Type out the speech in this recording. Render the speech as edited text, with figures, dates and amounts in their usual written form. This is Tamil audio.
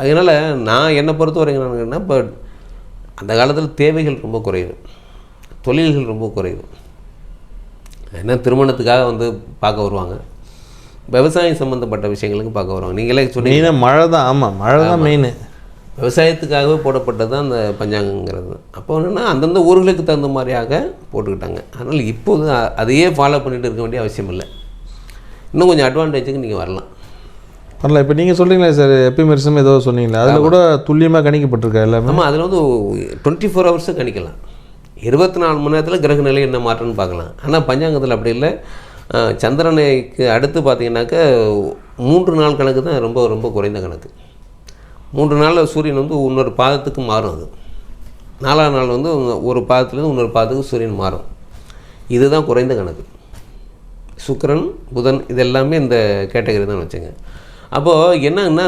அதனால் நான் என்னை பொறுத்த வரைக்கும் என்னன்னா, இப்போ அந்த காலத்தில் தேவைகள் ரொம்ப குறைவு, தொழில்கள் ரொம்ப குறைவு. ஏன்னா திருமணத்துக்காக வந்து பார்க்க வருவாங்க, விவசாயம் சம்மந்தப்பட்ட விஷயங்களுக்கு பார்க்க வருவாங்க. நீங்களே சொன்னீங்க மழை தான். ஆமாம், மழை தான் மெயின். விவசாயத்துக்காகவே போடப்பட்டது தான் அந்த பஞ்சாங்கங்கிறது. அப்போ என்னென்னா அந்தந்த ஊர்களுக்கு தகுந்த மாதிரியாக போட்டுக்கிட்டாங்க. அதனால் இப்போது அதையே ஃபாலோ பண்ணிகிட்டு இருக்க வேண்டிய அவசியம் இல்லை. இன்னும் கொஞ்சம் அட்வான்டேஜுக்கு நீங்கள் வரலாம். வரல. இப்போ நீங்கள் சொல்கிறீங்களே சார், எபிமெரிசம் ஏதோ சொன்னீங்களே, அதில் கூட துல்லியமாக கணிக்கப்பட்டிருக்கா எல்லாமே? ஆமாம், அதில் வந்து 24 ஹவர்ஸும் கணிக்கலாம். 24 மணி நேரத்தில் கிரக நிலை என்ன மாற்றம்னு பார்க்கலாம். ஆனால் பஞ்சாங்கத்தில் அப்படி இல்லை. சந்திரனைக்கு அடுத்து பார்த்தீங்கன்னாக்கா 3 நாள் கணக்கு தான் ரொம்ப ரொம்ப குறைந்த கணக்கு. 3 நாளில் சூரியன் வந்து இன்னொரு பாதத்துக்கு மாறும். அது 4ஆம் நாள் வந்து ஒரு பாதத்துலேருந்து இன்னொரு பாதத்துக்கு சூரியன் மாறும். இதுதான் குறைந்த கணக்கு. சுக்கிரன், புதன் இது எல்லாமே இந்த கேட்டகரி தான் வச்சுங்க. அப்போது என்னன்னா